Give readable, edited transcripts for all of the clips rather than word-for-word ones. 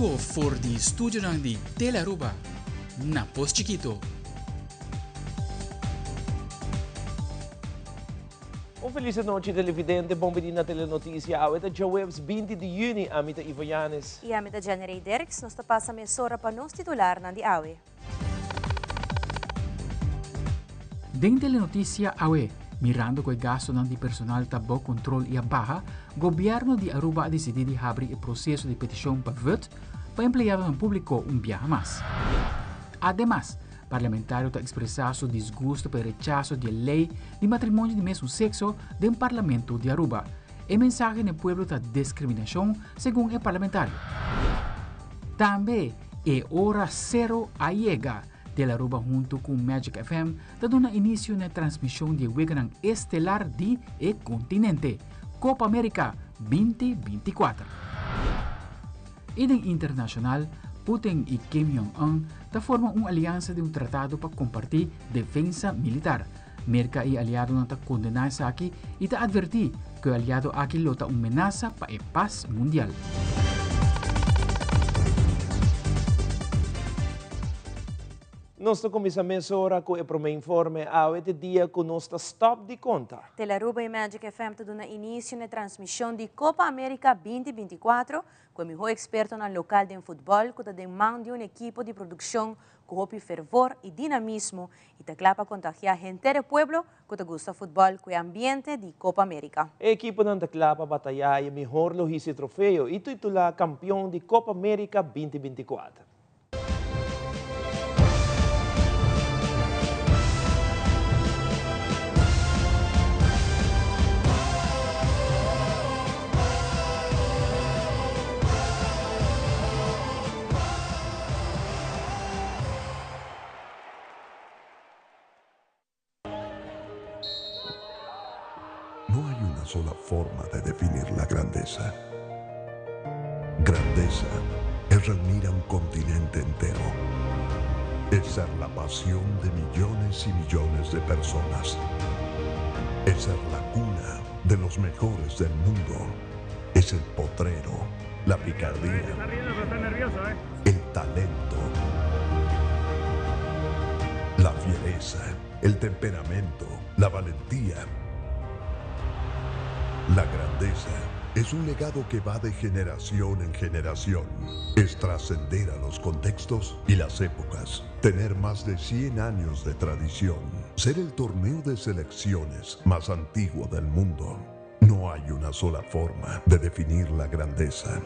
vivo voor die studio ng di Telaruba na Post Chiquito. Un felice noche televidente, bombardino na telenotícia. Ito Joewes 20 de Juni, amita Ivo Yanes. E amita January Derks, nos tapasa mesora pa nos titular ng di awe. Deng telenotícia awe, mirando ko gasto ng di personal tabo control e baja, gobyerno di Aruba decidido abrir o processo de petição para VUT para empleado ng publiko biyahe mas. Además, parlamentario está expresado su disgusto por el rechazo de la ley de matrimonio de mismo sexo del Parlamento de Aruba. El mensaje del pueblo está discriminación según el parlamentario. También, es hora cero a llega de la Aruba junto con Magic FM, dando inicio a una transmisión de Wegeran estelar de el continente, Copa América 2024. En el internacional, Putin y Kim Jong-un forman una alianza de un tratado para compartir defensa militar. Merca y aliado no condenan aquí y te advertí que el aliado aquí lo una amenaza para la paz mundial. Nós começamos agora com o primeiro informe. Este dia que nós stop de conta. Telaruba e Magic FM te dão início na transmissão de Copa América 2024, com o melhor experto no local de futebol, que tem mão de equipo de produção com fervor e dinamismo e te clapa contagiar gente do pueblo que te gusta futebol com o ambiente de Copa América. A equipo não te clapa batalhar o melhor logístico troféu e titular campeão de Copa América 2024. No hay una sola forma de definir la grandeza. Grandeza es reunir a un continente entero. Es ser la pasión de millones y millones de personas. Es ser la cuna de los mejores del mundo. Es el potrero, la picardía, el talento, la fiereza, el temperamento, la valentía. La grandeza es un legado que va de generación en generación. Es trascender a los contextos y las épocas. Tener más de 100 años de tradición. Ser el torneo de selecciones más antiguo del mundo. No hay una sola forma de definir la grandeza.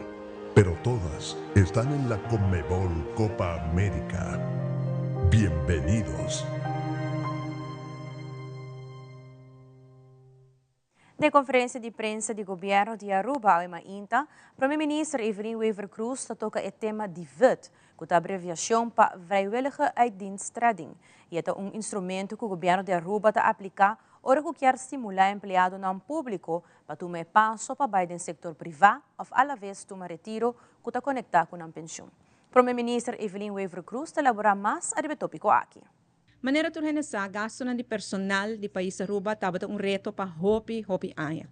Pero todas están en la Conmebol Copa América. Bienvenidos. Na conferência de prensa do governo de Aruba, o INTA, o primeiro-ministro Evelyn Wever Cruz toca o tema de VUT, que é a abreviação para Vrijwillige Uitdiensttreding. E é um instrumento que o governo de Aruba está aplicar para que quer estimular empregado no público para tomar passo para baixo do setor privado ou, à la vez, tomar retiro que está conectado com a pensão. O primeiro-ministro Evelyn Wever Cruz elabora mais sobre o tópico aqui. Maneira de organizar gasto de personal do país Aruba estava reto para hopi aya.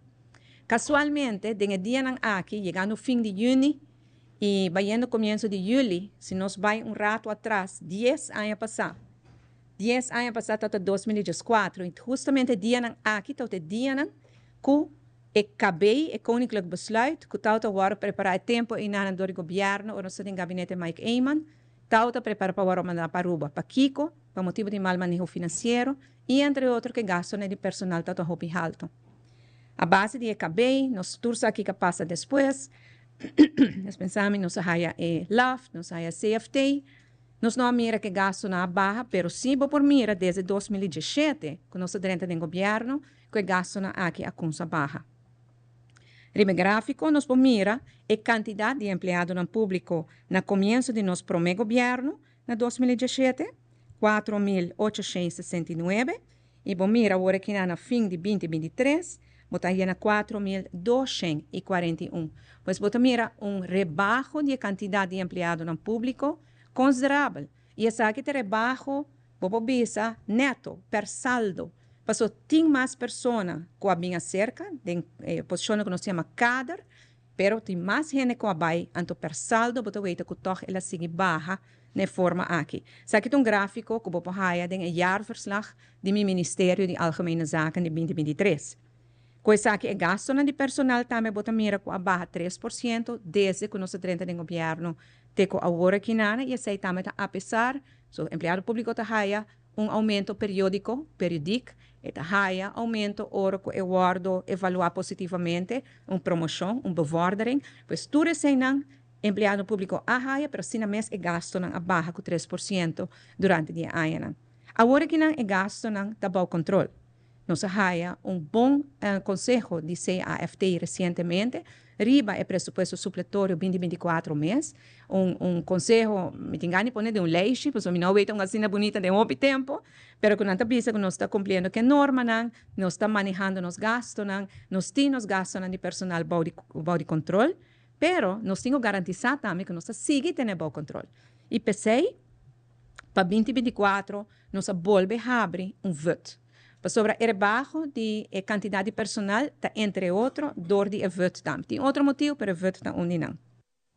Casualmente, desde dia aqui, chegando fim de junho e vai começo de julho, se nós vai rato atrás, 10 anos passados. 10 anos passados até 2014, e justamente dia aqui, até dia que acabei o Koninklijk Besluit, que estava agora preparar tempo e nada do governo, ou no gabinete Mike Eyman, estava preparar para mandar para Aruba, para Kiko, para motivo de mal manejo financeiro e, entre outros, que gasto de personal está hopi alto. A base de EKB, nós todos aqui que passa depois, nós pensamos, nós haya LAF, nós haya CFT, nós não mira que gasto na barra, mas sim por mira desde 2017, com nosso dirente de governo, que gasto na aqui a consa barra. Rime gráfico, nós mira a quantidade de empregado no público na começo de nosso primeiro governo, na 2017, 4.869, e mira agora que na fim de 2023, botaria na 4.241. Pois mira rebaixo de quantidade de empregado no público considerável. E essa aqui é rebaixo, bisa neto, per saldo. Passou tem mais pessoas com a minha cerca, de posição que nós chamamos cadre, pero tem mais gente que vai, anto per saldo, bota weten que toch ela sigue baja na forma aqui. Sa aqui um gráfico que bopo haya den jaarverslag do Ministério de Algemene Zaken de 2023. Coisa aqui é gasto de personal também bota mira com a barra 3% desde que nós trenta de governo teco agora aqui nana e sei também apesar so empregado público tá haya aumento periódico e tá haya aumento ora que eu guardo evaluar positivamente promoção bevordering pois tudo sei não empregado público a haya pero sina mês é gasto a barra com 3% durante dia ano. Agora aqui não é gasto tá bom controle. Nós haya bom conselho de CAFT recentemente, riba é pressuposto supletório 2024 mês, conselho, me engano, pone de leixe, pois não é uma assina bonita de tempo, pero que não está pensando que nós está cumprindo que norma, nós está manejando nos gastos, nós temos gastos de personal bom de controle, pero nós temos garantizar também que nós sigue tendo bom controle. E pensei, para 2024, nós volve a abrir voto. Sobre o baixo de quantidade de personal, tá, entre outros, door die voto também. Tem outro motivo para o voto está não.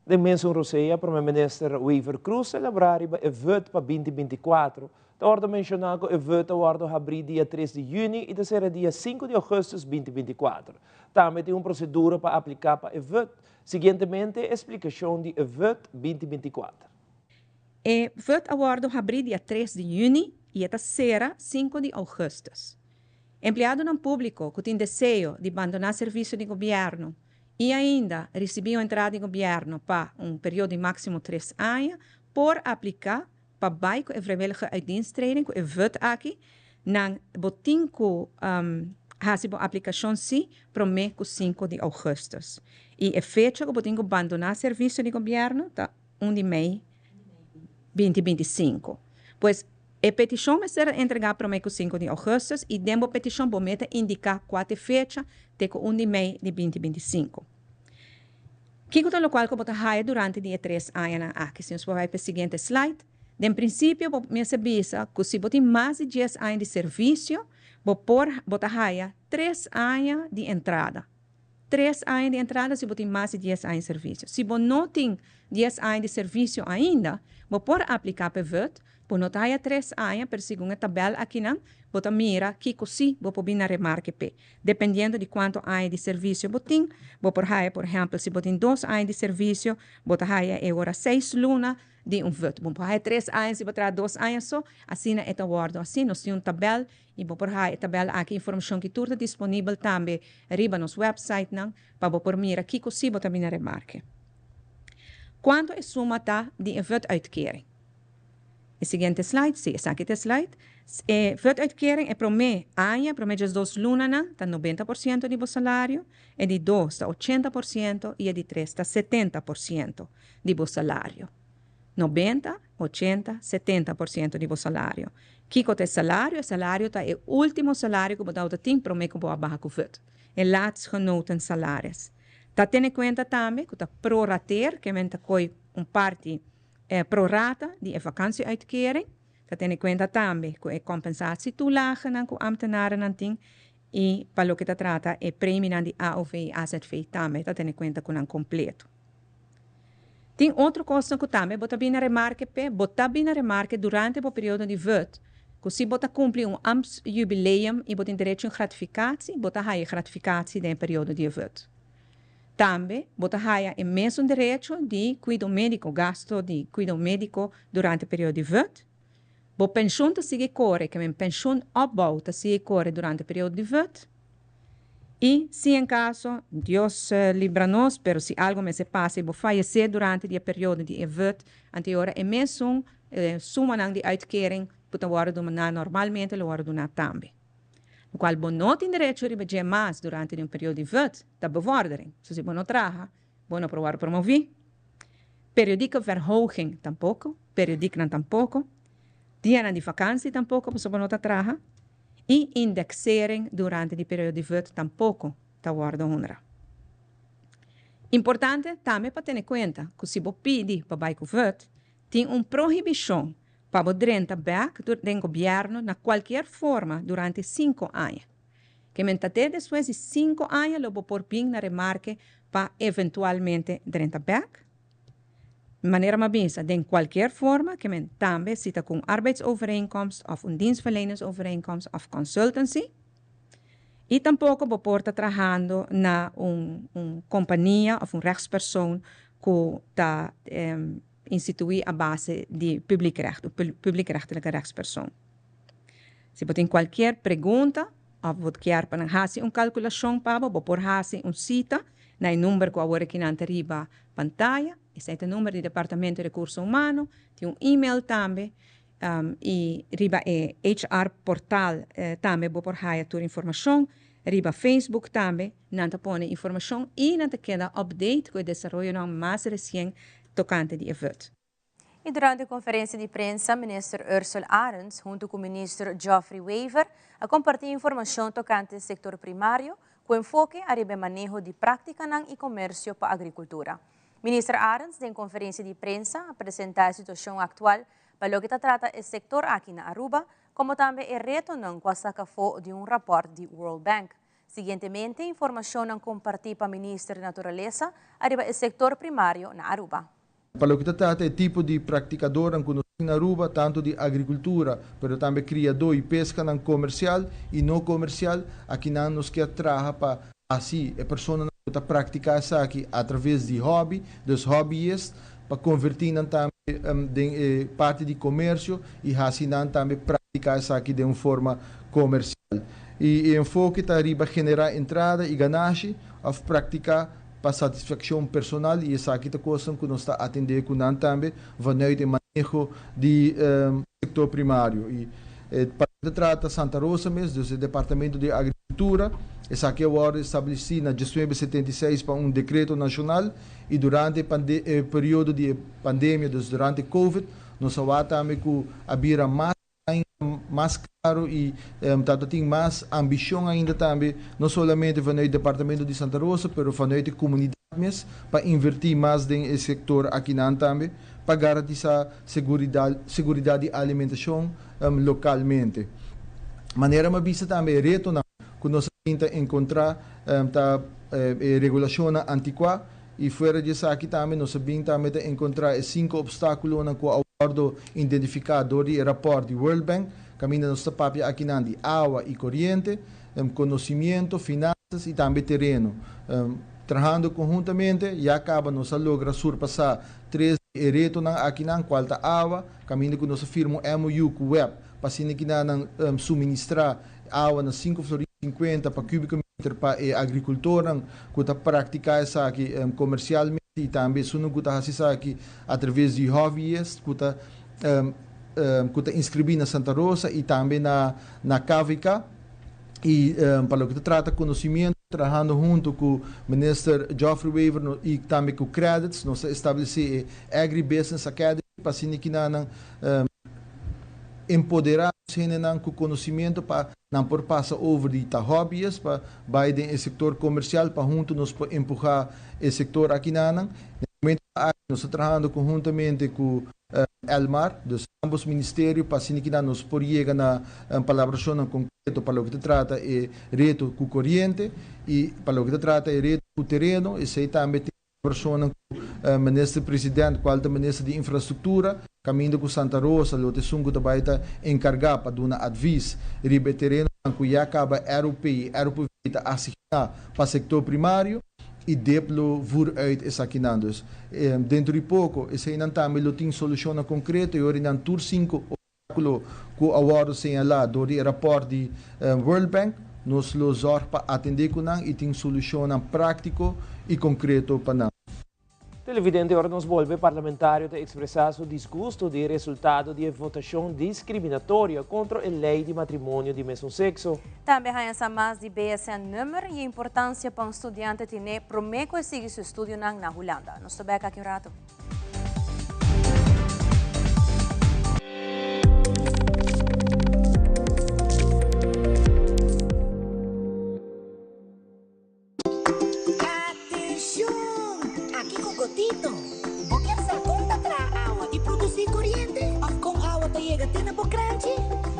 De menção roceia, Primeiro-Ministro Weaver Cruz celebrar o voto para 2024. Da ordem mencionar que o voto vai abrir dia 3 de junho e será dia 5 de agosto de 2024. Também tem uma procedura para aplicar para o voto. Seguintemente, explicação de voto 2024. O voto vai abrir dia 3 de junho e será 5 de agosto. Empregado no público que tem desejo de abandonar serviço de governo e ainda recebeu entrada de governo para período de máximo 3 anos, por aplicar para baixo a vrijwillige uitdiensttreding, que é voto aqui, na botinco hasibo aplicação sim, para mês 5 de agosto. E a fecha que botinco abandonar serviço de governo está 1 de maio 2025. Pois a petição vai ser entregada para o mês 5 de agosto e dentro da petição vou indicar qual fecha de 1 de maio de 2025. Que é o qual que vou trabalhar durante dia 3 anos aqui. Se você vai para o seguinte slide, de princípio, vou me saber que se você tem mais de 10 anos de serviço, vou trabalhar 3 anos de entrada. 3 anos de entrada se você tem mais de 10 anos de serviço. Se você não tem 10 anos de serviço ainda, vou pode aplicar para o voto. Por não ter 3 anos, per segundo a tabela aqui, você mira que così você pode na remarque P. Dependendo de quanto anos de serviço você tem, você pode, por exemplo, se você tem 2 anos de serviço, você tem agora 6 lunas de voto. Você pode 3 anos, se você tem 2 anos só, assim é o guardo. Assim, nós temos uma tabela, e você pode a tabela aqui, informação que tudo disponível também, arriba nos website, para você mira que così você na remarque. Quanto é a suma de voto uitkering? O seguinte slide, sim, essa aqui é o slide. Votuitkering é para mim, para mim, 2 lunas, está 90% de seu salário, e de 2 está 80% e de 3 está 70% de seu salário. 90, 80, 70% de seu salário. Que é o salário? O salário está o último salário que você tem para mim que você abarca com o voto. É laatstgenoten salários. Está tendo em conta também que está prorateer, que é parte prorata de vakantieuitkering. Dat tendo em conta também que é compensatie toelage que ambtenaren tem e para o que trata é prêmio de AOV e AZV também, dat tendo em conta que não completo. Tem outra coisa que também botar bem na remarque durante o período de voto, que se botar cumprir ambtsjubileum e botar direito a gratificatie, botar a gratificatie no período de voto. Também, você tem o mesmo direito de cuidado médico, gasto de cuidado médico durante o período de voto. A pensão está sigue corre, que a pensão opbouw está sigue corre durante o período de voto. E, se em caso, Deus livra-nos, pero se algo me se passa e vou falecer durante o período de voto, anterior é mesmo suma de uitkering, puta hora do normalmente, a hora do também. O qual você não tem direito a receber mais durante um período de voto, da bevordering. Se você não traga, você não pode promover. Periodieke verhoging, tampouco. Periodiek não tampouco. Dia de vakantie, tampouco, você não traga. E indexering durante o período de voto, tampouco, da guarda honra. Importante também para ter em conta que se você pede para baixo o voto, tem proibição para drenta back do governo na qualquer forma durante 5 anos. Que mentate depois de 5 anos, lo por ping na remarque para eventualmente drenta back. Maneira maar bezig, de qualquer forma que men também zit com arbeidsovereenkomst of een dienstverleningsovereenkomst of consultancy. E tampouco porta trabalhando na companhia ou rechtspersoon que está instituir a base de publiekrechtelijke rechtspersoon. Se você tem qualquer pergunta ou você quer para fazer uma calculação para por fazer cita na número que agora aqui na riba pantalla, esse é o número do Departamento de Recursos Humanos, tem e-mail também, e riba é HR portal também por fazer toda informação, riba Facebook também, nanta põe informação e nanta queda update com o desenvolvimento mais recente tocante de evento. E durante a conferência de imprensa, ministro Ursula Arens, junto com o ministro Geoffrey Weaver, a compartilhar informação tocante ao setor primário, com enfoque a manejo de prática e comércio para a agricultura. Ministra Arens, em conferência de imprensa, apresentar a situação atual para o que trata o setor aqui na Aruba, como também o reto não com a sacafo de rapport de World Bank. Seguintemente, informação não compartilhada para o ministro da Natureza arriba o setor primário na Aruba. Para o que trata é tipo de praticador na Aruba, tanto de agricultura, mas também criador e pesca não comercial e não comercial, aqui não nos quer trabalhar para assim a pessoa não praticar isso aqui através de hobby, dos hobbyistas, para convertir também parte de comércio e assim também praticar isso aqui de uma forma comercial. E o enfoque está arriba generar entrada e ganagem, a praticar para satisfação personal e essa aqui é a coisa que nós está atendendo com nós também, vanuit o manejo do setor primário. E para trata Santa Rosa mesmo, do Departamento de Agricultura, essa aqui é agora estabelecida na gestão 76 para um decreto nacional e durante o período de pandemia, durante a Covid, nós vamos também abrir mais claro e tem mais ambição ainda também, não somente no Departamento de Santa Rosa, mas na comunidade para investir mais no setor aqui também, para garantir a segurança de alimentação localmente. Maneira mais vista também reto que nós tentamos encontrar regulação antiqua e fora disso aqui também nós tentamos encontrar 5 obstáculos que o acordo identificado do rapport de World Bank, caminho nossa papia aqui de água e corrente, conhecimento, finanças e também terreno. Trabalhando conjuntamente e acaba nós logra surpassar 3 retos aqui na qual está água, caminho que nós firma MOU com o web, para assim que nós suministrar água na 5,50 para cúbico metro para a agricultura, que está praticar isso aqui comercialmente e também se não está fazendo aqui através de hobbies, que está inscrito na Santa Rosa e também na KVK. E para o que trata conhecimento, trabalhando junto com o ministro Geoffrey Weaver e também com o Credits, nós estabelecemos a Agribusiness Academy para assim que nós empoderar com conhecimento para não por passar over de hobbies para o setor comercial para junto nos empurrar o setor aqui nós estamos trabalhando conjuntamente com Elmar dos ambos ministérios para assim que nos por chegar na palabração concreto para o que trata é reto com corrente e para o que trata é reto com terreno e sei também tem pessoa o ministro presidente qual é o ministro de infraestrutura caminho com Santa Rosa o tessungo também está encarregado para dar advice ribe terreno que já acaba europeu está assignado para o setor primário e deplo voor uit is aqui nandos. Dentro de pouco, esse ainda também tem solução concreta e ora não tur 5 obstáculos que agora sem lá do rapport de World Bank nos lo zorg para atender com nós e tem solução prático e concreto para nós. Televidente, agora nos volve parlamentário a expressar seu desgosto do resultado de votação discriminatória contra a lei de matrimônio de mesmo sexo. Também há mais de BSN número e a importância para um estudante ter prometo seguir seu estudo na Holanda. Nós estamos aqui um rato.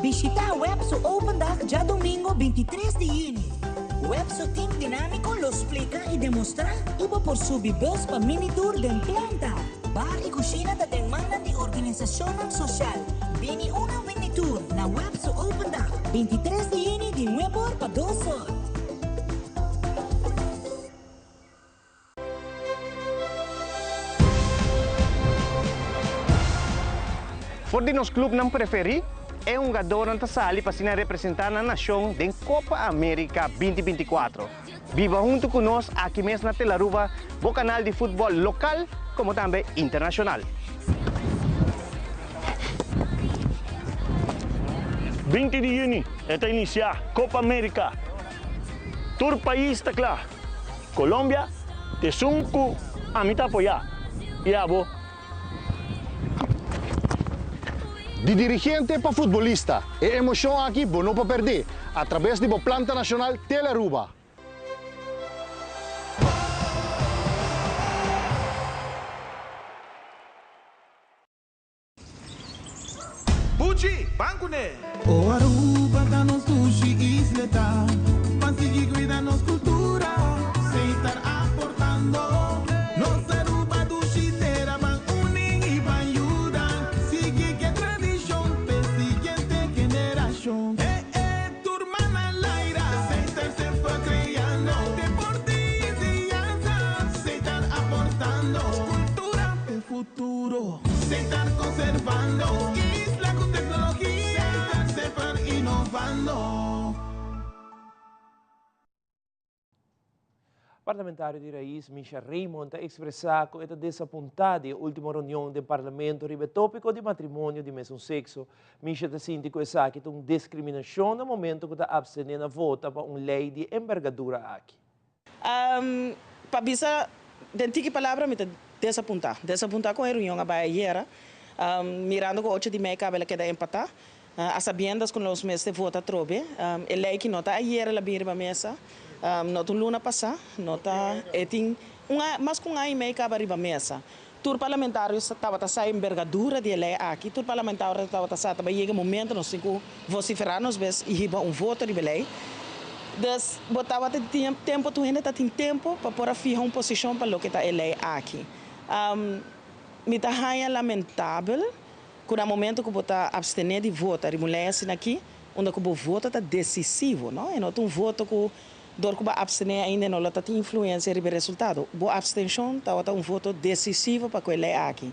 Visita a web so open dag já domingo 23 de junho. Webso Team Dinámico lo explica y demuestra. Iba por subir bus para mini tour de planta. Bar y cocina te demandan de organización social. Vini una mini tour na Webso Open Day. 23 de junio de nuevo para 2 horas. Por de nos clube não preferi, é um jogador que está ali para representar a nação da Copa América 2024. Viva junto conosco aqui mesmo na Telaruba, o canal de futebol local como também internacional. 20 de junho está iniciar Copa América. Todo país está claro. Colômbia, te sunco a mim apoiar. E a vou. De dirigente para futbolista, a emoção aqui não para perder, através do Planta Nacional Telaruba. Pucci, banco né? O Aruba da nos sushi isleta, consegui cuidar nos cultura, sem estar aportando. Nos Aruba do Chitera, van unem e van ayudar. Sigue que tradição, pe siguiente generação. Turma na laira, sem estar sempre criando. Deporte e enseñanza, sem estar aportando. Cultura de futuro, sem estar conservando. Parlamentário de Raiz, Misha Raymond, ha expressado que está desapontado na última reunião do Parlamento sobre o tópico de matrimônio de mesmo sexo. Misha está sentindo que é uma discriminação no momento que está abstenendo a votar para uma lei de envergadura aqui. Para bisa, dentro que palavra, me desapontar. Desapontar com a reunião ayer, mirando com 8 de meia, cabela que dá empatar. A sabiendas com os meses de vota trobe, a lei que nota ayer la birba mesa, nota luna passa, nota eting, mas com a e-mail acaba riba mesa. Tur parlamentário estava a sair envergadura de lei aqui, tur parlamentário estava a sair, chega momento nós cinco vociferar nos vezes e riba voto de lei. Des botava tempo, tu ainda tem tempo para pôr a fijar uma posição para o que está a lei aqui. Me tá lamentável. Quando no momento que você abstener de votar, e mulher assim aqui, onde o voto está decisivo, não? E não tem voto que dor que abstener ainda não tem influência sobre o resultado. A abstenção está um voto decisivo para que ele aqui.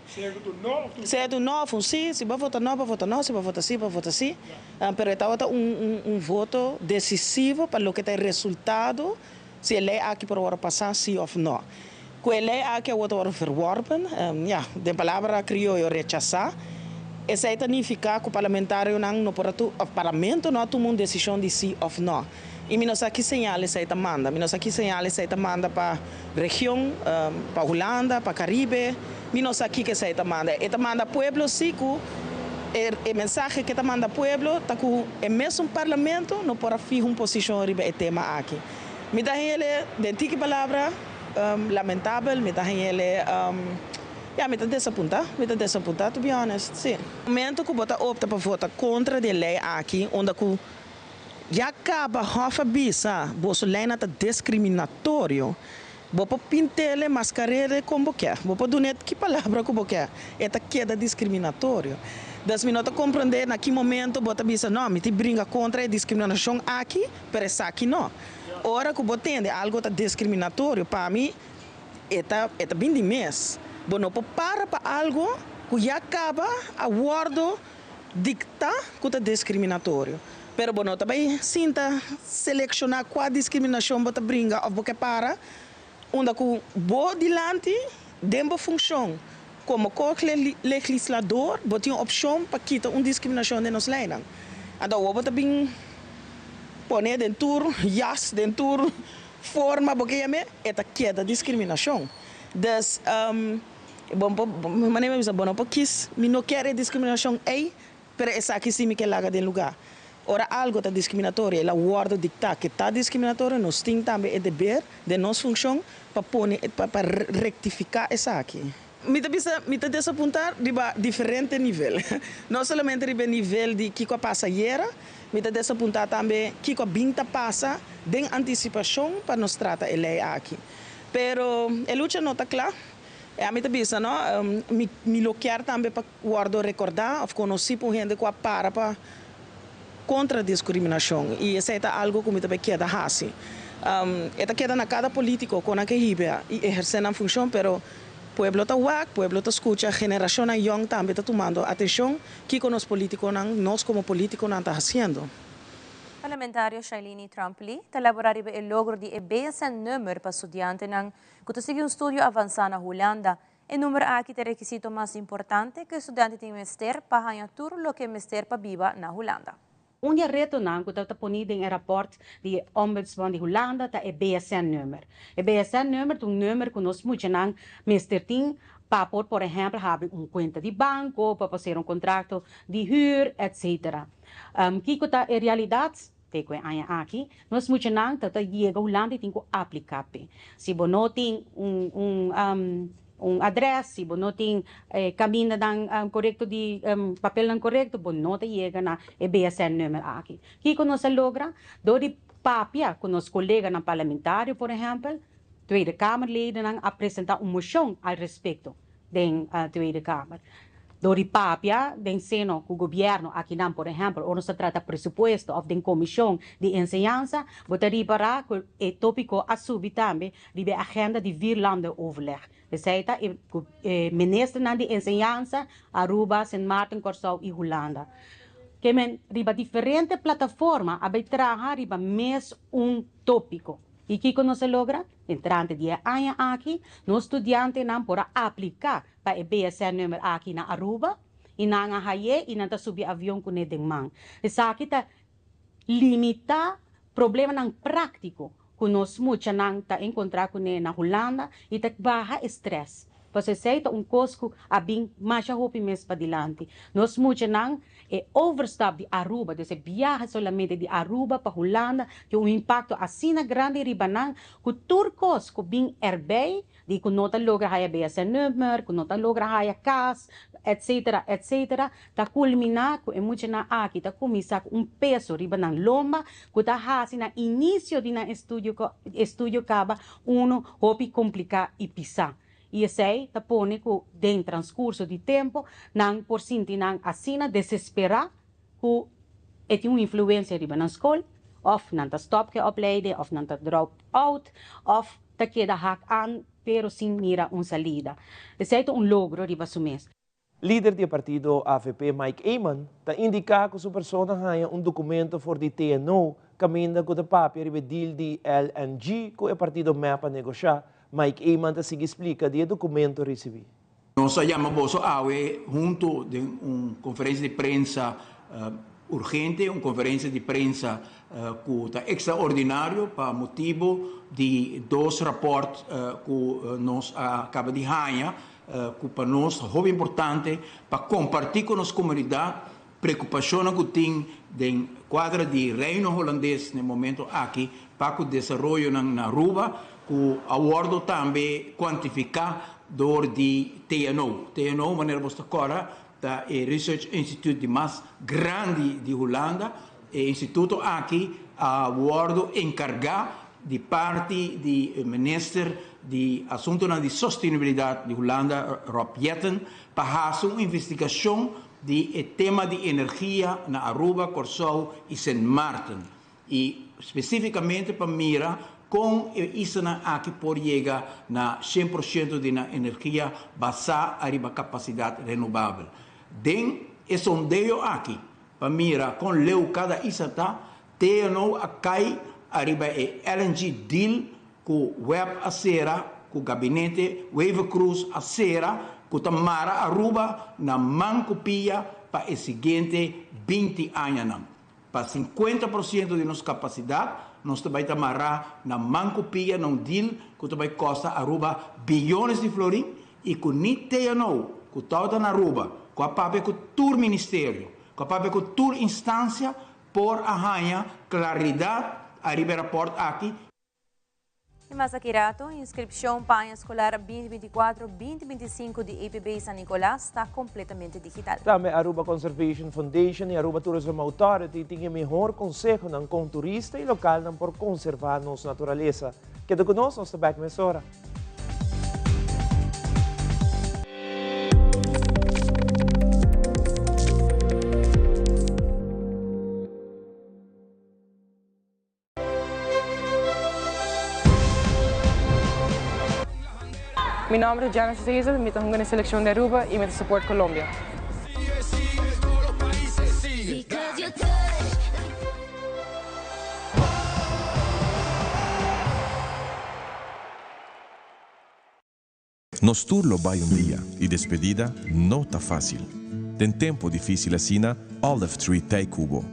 Certo não, sim. Se vai votar não, vai votar não. Se vai votar sim, vai votar sim. Mas está um voto decisivo para o que tem resultado, se ele aqui para o passar sim ou não. Que ele aqui é o voto verworpen, de palavra crioulo rechazar. Isso significa que o parlamentário não pode, o parlamento não toma uma decisão de sim ou não. E nós aqui señales essa manda, nós aqui señales essa manda para a região, para a Holanda, para o Caribe, nós aqui que essa manda. Essa manda pueblo sim que o mensagem que essa manda pueblo está que o mesmo parlamento não pode fijar uma posição sobre o tema aqui. Me dá ele, dentro de palavra, lamentável, me dá ele me está desapontar, to be honest, sim. No momento que você opta para votar contra a lei aqui, onde já acaba a bisa, você lei está discriminatório, você pintele mascarere como quer, você donet que palavra como quer, esta queda discriminatório. Das minutos compreender naquele momento, você bisa não, me te brinca contra a discriminação aqui, pero essa aqui não. Ora que você tem algo discriminatório, para mim, é bem de mês. Bueno, para algo que já acaba a guardo dicta que é discriminatório. Pero bueno, também sinta selecionar qual discriminação você brinca ou você para, onde que bo dilante dentro função como legislador, você tem opção para quitar uma discriminação de nos leis. Então, você também põe dentro dentro forma porque é queda discriminação. Dus, maneira de bom, porque me não quer discriminação aí, pero essa aqui sim me quer largar de lugar. Ora algo está discriminatório, ela guarda dictar que está discriminatório, nós temos também o dever de nossa função para rectificar essa aqui. me desapuntar riba diferente nível. Não somente riba nível de que passageira, me desapuntar também que a binta passa de antecipação para nos tratar ele aqui. Pero a luta não está clara. A mim também não me loquear também para guardar recordar ou conhecer por gente que para contra a discriminação e isso é algo que me também queda assim. Esta queda na cada político com a que ribe e exercer a função, pero pueblo está wak, pueblo está escucha, geração young também está tomando atenção que com os políticos nós como políticos não está fazendo. Parlamentario Shailene Trumpli elaborar o logro de EBSN-número para estudiantes que seguem um estudo avançado na Holanda. O número aqui é o requisito mais importante que o estudante tem que para ganhar tudo o que é para viver na Holanda. Reto que está ponido em rapport de Ombudsman de Holanda é EBSN-número. EBSN-número é número que nós muitos não tem para, por exemplo, abrir conta de banco, para fazer contrato de huur, etc. Que está em realidade, aqui, nós muitos não chega a Holanda e tem que aplicar. Se você não tem address, se você não tem caminho correto de papel não correto, você não chega na EBSN-número aqui. Que nós logra, do de papia com os colegas parlamentares, por exemplo, Tweede Kamerleden apresentar uma moção a respeito da Tweede Kamer. Do de papia, den seno que o governo aqui não, por exemplo, ou se trata presupuesto ou da comissão de ensinança, botaria para que o tópico a subir também de agenda de virlande overleg. Receita ministro de ensinança, Aruba, Sint Maarten, Curaçao e Holanda. Que men riba diferente plataforma a trabalhar riba mes tópico. E que nós logra? Entrante de anos aqui, nós estudantes não podem aplicar para o BSN-número aqui na Aruba, e na Haie, e não subir avião com ele man. Isso aqui está limitar problema não prático que nós muitos não encontrar com ele na Holanda e está barra estresse. Você sei custo a bem mais rápido mesmo para adiante. Nós muitos não overstap de Aruba, desse viagem somente de Aruba para Holanda, que impacto assim grande ribanang, que turcos que bem erbij, die que não logra a BSN-número, que não logra a CAS, etc., etc., tá culminar com muitos na aqui, tá começar com peso ribanang lomba, que tá assim na início de na estúdio acaba hopi complicar e pisar. E sei, tá pone que dentro do transcurso de tempo, não por sentir não assina desesperar que tem uma influência riba na escola, ou não tá stop que opleiden, ou não tá drop out, ou tá queda hack aan, pero sem mira salida. Esse é logro riba sumes. Líder do partido AVP, Mike Eman, está indicar que sua pessoa ganha documento for de TNO, caminho com o papel riba deal de LNG, que o partido MEP a negociar. Mike Eman se explica de documento recebido. Nós chamamos AWE junto de uma conferência de prensa urgente, uma conferência de prensa que é extraordinário para motivo de dois raportes que nós acabamos de ganhar, que para nós é muito importante para compartilhar com a comunidade preocupação que tem do quadro de reino holandês no momento aqui para o desenvolvimento na Aruba, que abordo também quantificar dor de TNO. TNO, maneira você agora, é o Research Institute de mais grande de Holanda, é o instituto aqui abordo encargar de parte do ministro de Assuntos de Sustentabilidade de Holanda, Rob Jetten, para fazer uma investigação do tema de energia na Aruba, Curaçao e Sint Maarten. E especificamente para mirar com isso aqui por chegar na 100% de energia basada a capacidade renovável. Den é sondeio aqui para mirar com leu cada isso tá TNO cai arriba LNG deal com web a sera com gabinete Wave Cruz a sera com tamara Aruba na mancopia para o seguinte 20 anos para 50% de nossa capacidade. Nós também amarrar na mancopia, num deal, que também custa Aruba bilhões de florins, e que nem TNO, que está na Aruba, com a papel com todo ministério, com a papel com toda instância, por arranhar claridade, a rapport aqui. E mais aqui rato, inscrição para a escolar 2024-2025 de EPB San Nicolás está completamente digital. Também a Aruba Conservation Foundation e a Aruba Tourism Authority têm o melhor consejo com turista e local por conservar nossa natureza. Queda conosco, nós estamos nessa hora. Mi nombre es Jana César, me tengo en la selección de Aruba y me support Colombia. Nos turlo vai dia e despedida não está fácil. Tem tempo difícil assim, Olive Tree tem cubo.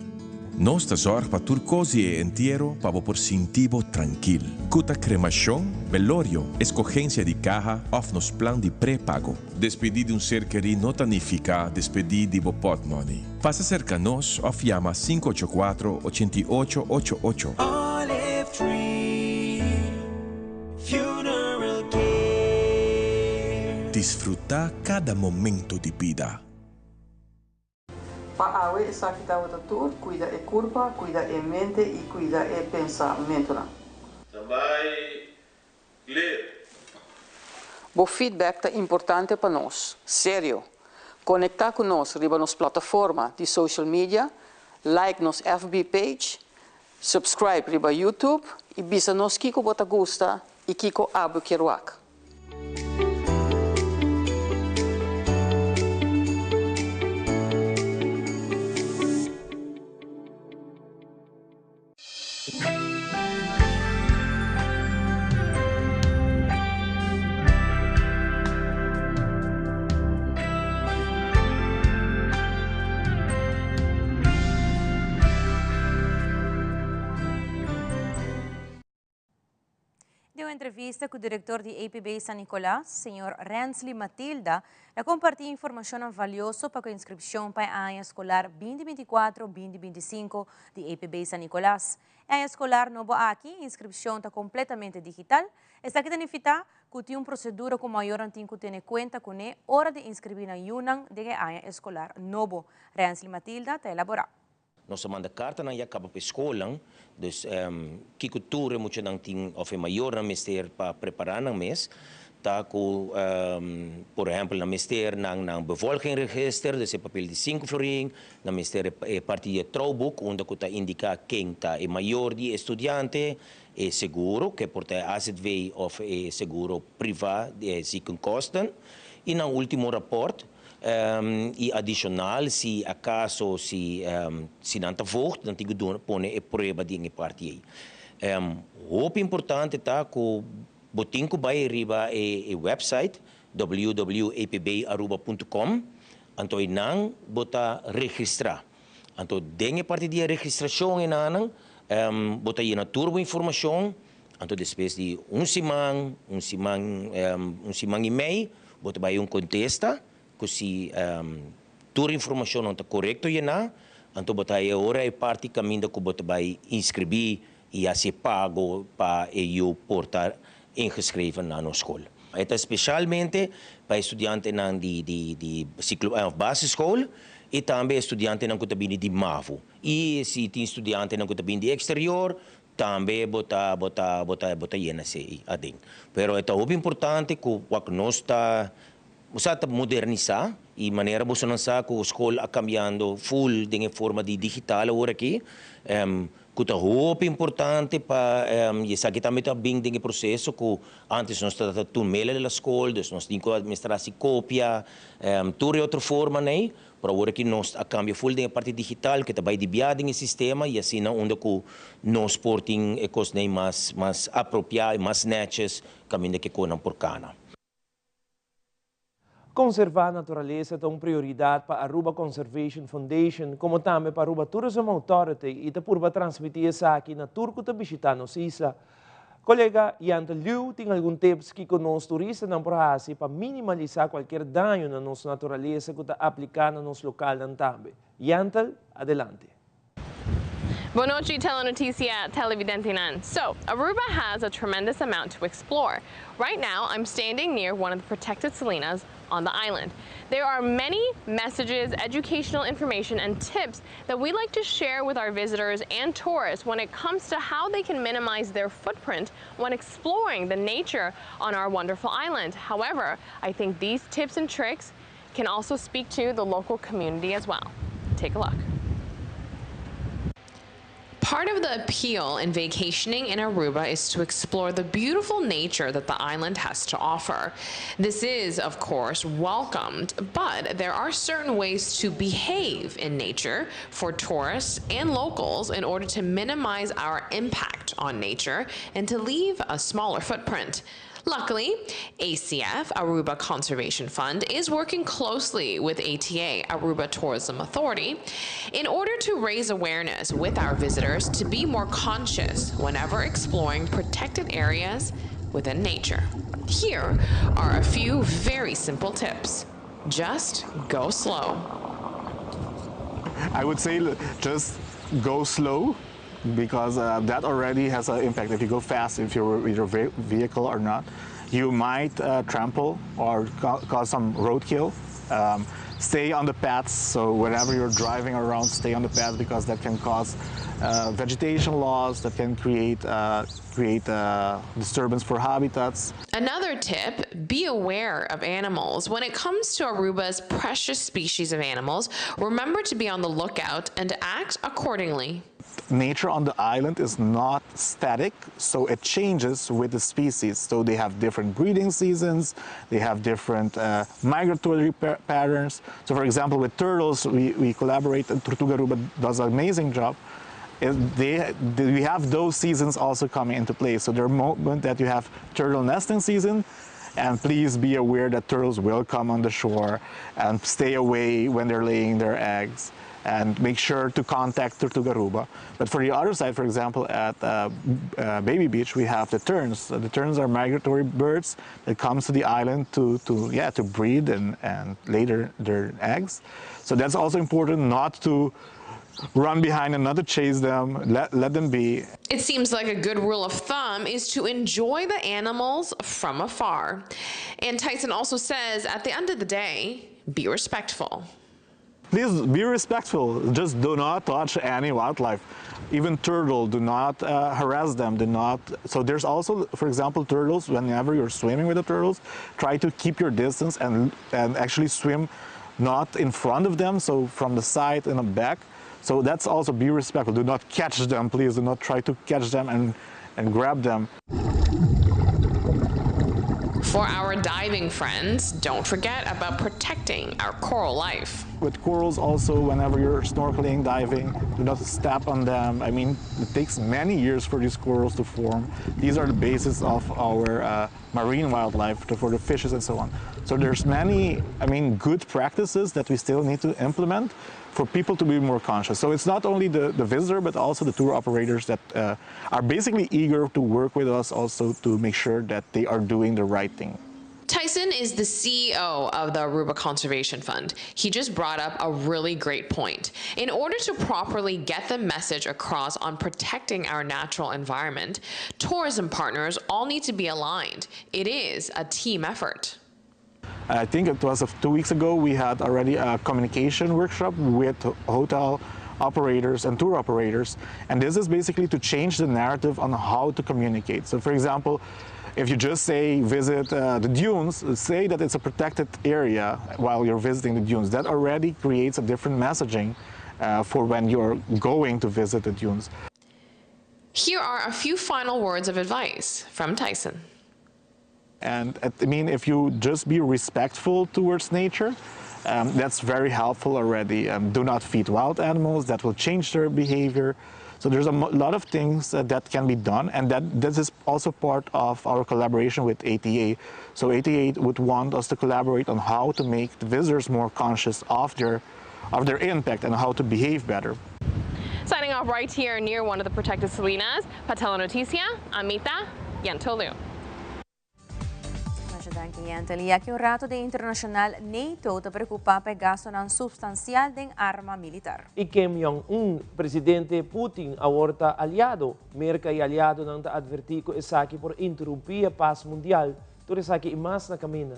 Nós ta zorg pa turcosi e entierro pa por sintivo tranquil. Cuta cremação, velorio, escogencia de caja of nos plan de pré-pago. Despedir de ser querido não significa despedir de pot money. Faça cerca nos of llama 584-8888. Olive Tree Funeral Care. Desfrutar cada momento de vida. Para awe esa kita watatur, cuida e curva, cuida e mente e cuida e pensamento. Também ler. O feedback é importante para nós, sério. Conectar com nós riba nos plataforma de social media, like nos FB page, subscribe riba YouTube e bisa nos kiko bota gusta e kiko abu kiruak. Deu entrevista com o diretor de EPB San Nicolás, Sr. Rensley Matilda, a compartilhar informação valiosa para a inscrição para a ano escolar 2024-2025 de EPB San Nicolás. A ano escolar novo aqui, a inscrição está completamente digital. Está aqui significa que tem uma procedura com maior tem que ter conta com a hora de inscrever na Yunan de a ano escolar novo. Rensley Matilda está elaborado. Nós manda carta na acaba para escola, dus que cultura muito não tem of maior na mister para preparar na mês, tá com por exemplo na mister na bevolkingsregister, dus papel de 5 florin, na mister parte de trouwboek, onde que indica quem tá é maior de estudante, é seguro que porta AZV of é seguro privado, se com costan, e na último rapport e adicional, se acaso se não está vogt, dan tigo doen pone e prova de parte aí. Hoop importante tá que botinco vai riba e website www.apbaruba.com, anto inang bota registrar. Anto dengue parte de registração inang bota aí na turbo informação, anto depois de simang e meio, bota vai contesta se toda a informação não está correta, então botar agora é parte caminho que botar vai inscrever e a ser pago para eu portar inscrever na nossa escola. É especialmente para estudantes de ciclo basisschool e também estudantes de MAVO. E se tem estudantes de exterior, também botar na CI adem. Pero é muito importante que o que nós está modernizar e maneira você não sabe que a escola está cambiando full de forma de digital agora aqui que é muito importante para e isso aqui também está bem de processo que antes nós estávamos tunmela da escola nós tínhamos que administrar se cópia tudo de outra forma né para agora aqui nós a cambio full de parte digital que está bem dividido em sistema e assim onde que nós portem coisas mais apropriadas mais netas caminho que conam por cana. Conservar a natureza é uma prioridade para a Aruba Conservation Foundation, como também para a Aruba Tourism Authority e para transmitir isso aqui na turco que visitar nos isla. Colega Yantel Liu tem algum tips que os turistas não podem para minimalizar qualquer dano na nossa natureza que está aplicada no nosso local também. Yantel, adelante. Boa noite, Telenoticia Televidentinan. So, Aruba has a tremendous amount to explore. Right now, I'm standing near one of the protected salinas on the island. There are many messages, educational information, and tips that we like to share with our visitors and tourists when it comes to how they can minimize their footprint when exploring the nature on our wonderful island. However, I think these tips and tricks can also speak to the local community as well. Take a look. Part of the appeal in vacationing in Aruba is to explore the beautiful nature that the island has to offer. This is, of course, welcomed, but there are certain ways to behave in nature for tourists and locals in order to minimize our impact on nature and to leave a smaller footprint. Luckily, ACF, Aruba Conservation Fund, is working closely with ATA, Aruba Tourism Authority, in order to raise awareness with our visitors to be more conscious whenever exploring protected areas within nature. Here are a few very simple tips. Just go slow. I would say just go slow, because that already has an impact. If you go fast, if you're with your vehicle or not, you might trample or cause some roadkill. Stay on the paths, so whenever you're driving around, stay on the path, because that can cause vegetation loss, that can create disturbance for habitats. Another tip, be aware of animals. When it comes to Aruba's precious species of animals, remember to be on the lookout and to act accordingly. Nature on the island is not static, so it changes with the species. So they have different breeding seasons, they have different migratory patterns. So for example, with turtles, we collaborate, and Tortuga Aruba does an amazing job. We have those seasons also coming into play. So there are moments that you have turtle nesting season, and please be aware that turtles will come on the shore, and stay away when they're laying their eggs, and make sure to contact Tortuga Aruba. But for the other side, for example, at Baby Beach, we have the terns. The terns are migratory birds that comes to the island to breed and lay their eggs. So that's also important, not to run behind and not to chase them, let them be. It seems like a good rule of thumb is to enjoy the animals from afar. And Tyson also says, at the end of the day, be respectful. Please be respectful. Just do not touch any wildlife. Even turtle, do not harass them. Do not. So there's also, for example, turtles. Whenever you're swimming with the turtles, try to keep your distance and actually swim not in front of them. So from the side and the back. So that's also be respectful. Do not catch them, please. Do not try to catch them and grab them. For our diving friends, don't forget about protecting our coral life. With corals also, whenever you're snorkeling, diving, do not step on them. I mean, it takes many years for these corals to form. These are the basis of our marine wildlife, for the fishes and so on. So there's many, good practices that we still need to implement for people to be more conscious. So it's not only the visitor, but also the tour operators that are basically eager to work with us also to make sure that they are doing the right thing. Tyson is the CEO of the Aruba Conservation Fund. He just brought up a really great point. In order to properly get the message across on protecting our natural environment, tourism partners all need to be aligned. It is a team effort. I think it was 2 weeks ago, we had already a communication workshop with hotel operators and tour operators. And this is basically to change the narrative on how to communicate. So for example, if you just say visit the dunes, say that it's a protected area while you're visiting the dunes. That already creates a different messaging for when you're going to visit the dunes. Here are a few final words of advice from Tyson. And if you just be respectful towards nature, that's very helpful already. Do not feed wild animals, that will change their behavior. So there's a lot of things that can be done, and this is also part of our collaboration with ATA. So ATA would want us to collaborate on how to make the visitors more conscious of their impact and how to behave better. Signing off right here near one of the protected salinas, Telenoticia, Amita Yantolu. presidente Yanteli, que o rato de internacional NATO te preocupa per gasto nan substancial de arma militar. E Kim Jong-un, presidente Putin, aborta aliado. Merca e aliado não te advertico e saki por interromper a paz mundial. Tudo saki e mais na camina.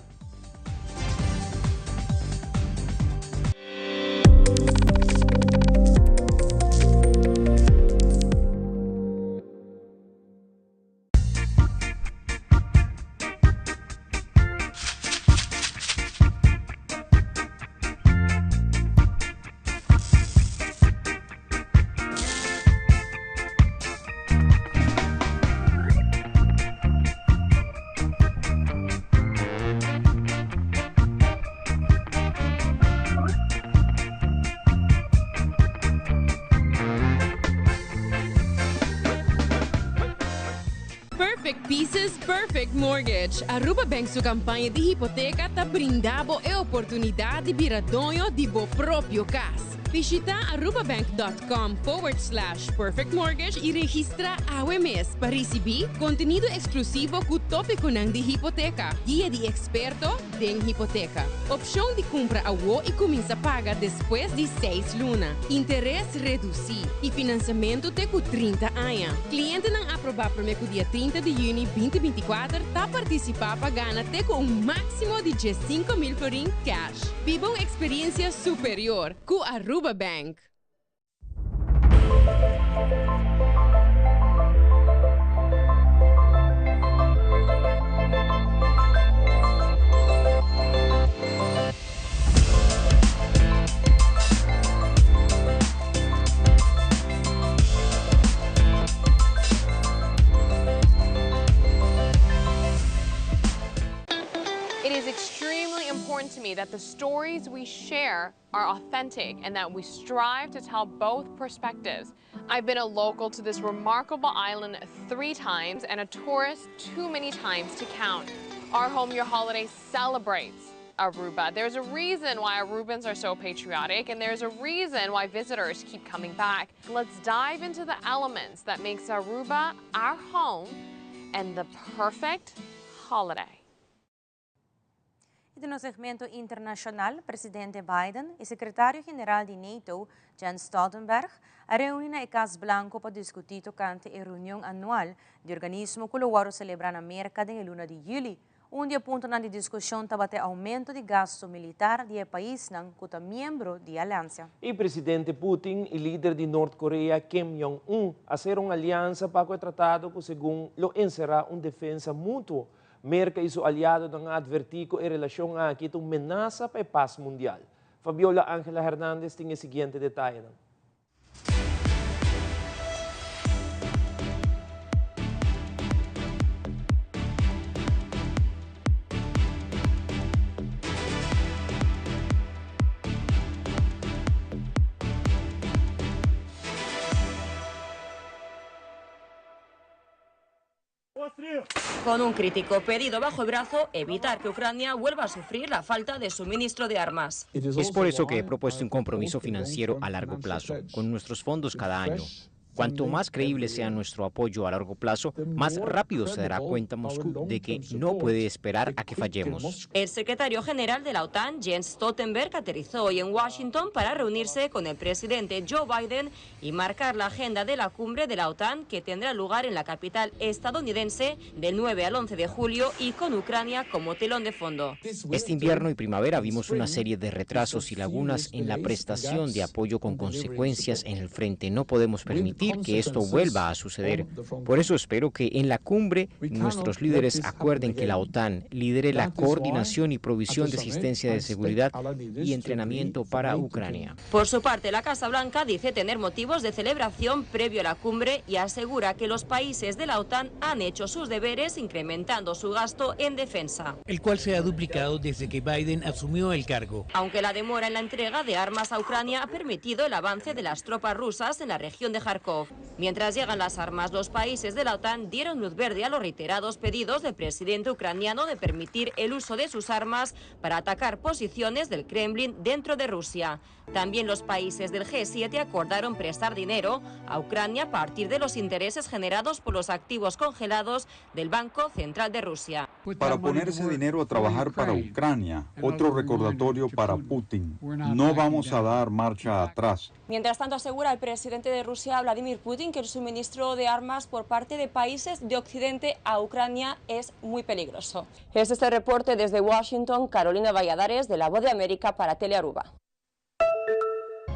Perfect Pieces, Perfect Mortgage. Aruba Bank sua campanha de hipoteca tá brindando a oportunidade de virar dono de bo próprio casa. Visita arubabank.com/perfectmortgage e registra AWMS para receber conteúdo exclusivo com tópico de hipoteca, guia de experto em hipoteca, opção de compra a WO e começa a pagar depois de 6 lunas, interesse reduzido e financiamento até com 30 anos. Cliente não aprovar para o dia 30 de junho 2024 tá participar pagando até com máximo de 15.000 florin cash. Viva uma experiência superior com Aruba Bank. It is extremely important to me that the stories we share are authentic and that we strive to tell both perspectives. I've been a local to this remarkable island 3 times and a tourist too many times to count. Our Home Your Holiday celebrates Aruba. There's a reason why Arubans are so patriotic, and there's a reason why visitors keep coming back. Let's dive into the elements that makes Aruba our home and the perfect holiday. E no segmento internacional, presidente Biden e secretário-geral de NATO, Jens Stoltenberg, a reúne na Casa Blanco para discutir tocante a reunião anual do organismo que o celebra na América em luna de julho, onde aponta na discussão tabate aumento de gasto militar de país que é membro da aliança. E presidente Putin e líder de Norte-Coreia Kim Jong-un fizeram uma aliança para o tratado que, segundo lo encerrar, uma defesa mútua. Merca e seu aliado não advertiram em relação a que uma ameaça para a paz mundial. Fabiola Ángela Hernández tem o seguinte detalhe. Con un crítico pedido bajo el brazo, evitar que Ucrania vuelva a sufrir la falta de suministro de armas. Es por eso que he propuesto un compromiso financiero a largo plazo, con nuestros fondos cada año. Cuanto más creíble sea nuestro apoyo a largo plazo, más rápido se dará cuenta Moscú de que no puede esperar a que fallemos. El secretario general de la OTAN, Jens Stoltenberg, aterrizó hoy en Washington para reunirse con el presidente Joe Biden y marcar la agenda de la cumbre de la OTAN que tendrá lugar en la capital estadounidense del 9 al 11 de julio y con Ucrania como telón de fondo. Este invierno y primavera vimos una serie de retrasos y lagunas en la prestación de apoyo con consecuencias en el frente. No podemos permitir que esto vuelva a suceder. Por eso espero que en la cumbre nuestros líderes acuerden que la OTAN lidere la coordinación y provisión de asistencia de seguridad y entrenamiento para Ucrania. Por su parte, la Casa Blanca dice tener motivos de celebración previo a la cumbre y asegura que los países de la OTAN han hecho sus deberes incrementando su gasto en defensa, el cual se ha duplicado desde que Biden asumió el cargo. Aunque la demora en la entrega de armas a Ucrania ha permitido el avance de las tropas rusas en la región de Kharkov. Peskov. Mientras llegan las armas, los países de la OTAN dieron luz verde a los reiterados pedidos del presidente ucraniano de permitir el uso de sus armas para atacar posiciones del Kremlin dentro de Rusia. También los países del G7 acordaron prestar dinero a Ucrania a partir de los intereses generados por los activos congelados del Banco Central de Rusia. Para poner ese dinero a trabajar para Ucrania, otro recordatorio para Putin. No vamos a dar marcha atrás. Mientras tanto, asegura el presidente de Rusia, Vladimir Putin, que el suministro de armas por parte de países de Occidente a Ucrania es muy peligroso. Es este reporte desde Washington, Carolina Valladares, de La Voz de América para Telearuba.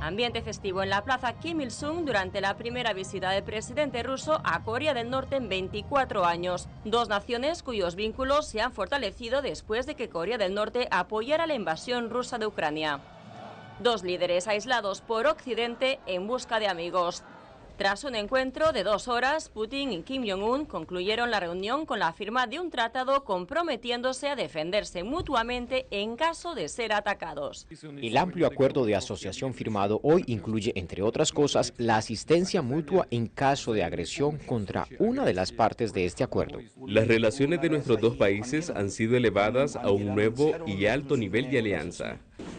Ambiente festivo en la plaza Kim Il-sung durante la primera visita del presidente ruso a Corea del Norte en 24 años. Dos naciones cuyos vínculos se han fortalecido después de que Corea del Norte apoyara la invasión rusa de Ucrania. Dos líderes aislados por Occidente en busca de amigos. Tras un encuentro de 2 horas, Putin y Kim Jong-un concluyeron la reunión con la firma de un tratado comprometiéndose a defenderse mutuamente en caso de ser atacados. El amplio acuerdo de asociación firmado hoy incluye, entre otras cosas, la asistencia mutua en caso de agresión contra una de las partes de este acuerdo. Las relaciones de nuestros dos países han sido elevadas a un nuevo y alto nivel de alianza.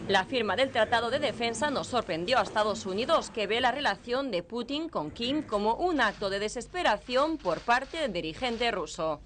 La firma del Tratado de Defensa nos sorprendió a Estados Unidos, que ve la relación de Putin con Kim como un acto de desesperación por parte del dirigente ruso.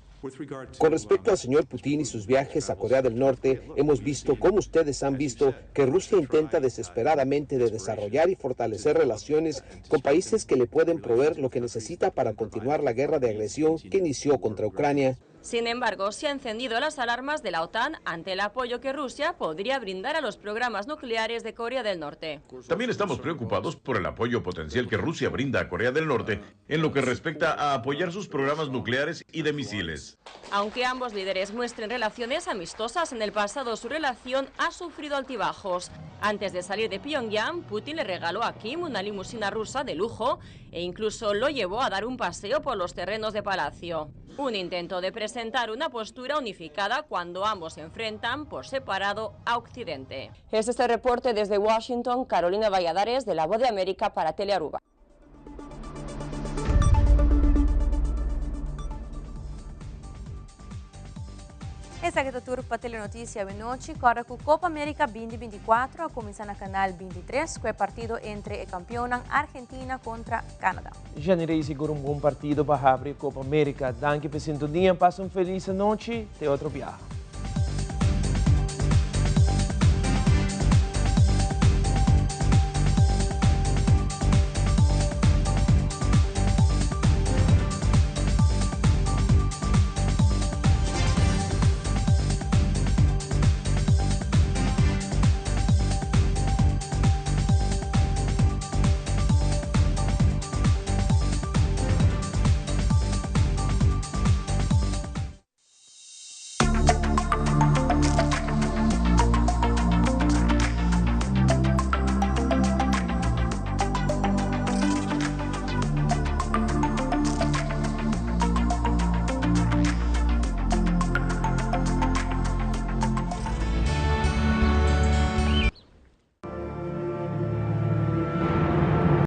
Con respecto al señor Putin y sus viajes a Corea del Norte, hemos visto, como ustedes han visto, que Rusia intenta desesperadamente de desarrollar y fortalecer relaciones con países que le pueden proveer lo que necesita para continuar la guerra de agresión que inició contra Ucrania. Sin embargo, se han encendido las alarmas de la OTAN ante el apoyo que Rusia podría brindar a los programas nucleares de Corea del Norte. También estamos preocupados por el apoyo potencial que Rusia brinda a Corea del Norte en lo que respecta a apoyar sus programas nucleares y de misiles. Aunque ambos líderes muestren relaciones amistosas, en el pasado su relación ha sufrido altibajos. Antes de salir de Pyongyang, Putin le regaló a Kim una limusina rusa de lujo e incluso lo llevó a dar un paseo por los terrenos de Palacio. Un intento de presentar una postura unificada cuando ambos se enfrentan por separado a Occidente. Es este reporte desde Washington, Carolina Valladares, de La Voz de América para Telearuba. Essa é a turpa Telenotícia de noite, agora com Copa América 2024, a começar no canal 23, com o partido entre a campeona Argentina contra Canadá. Janeiro seguro bom partido para abrir a Copa América. Danke por sintonia, passa feliz noite, até outro viagem.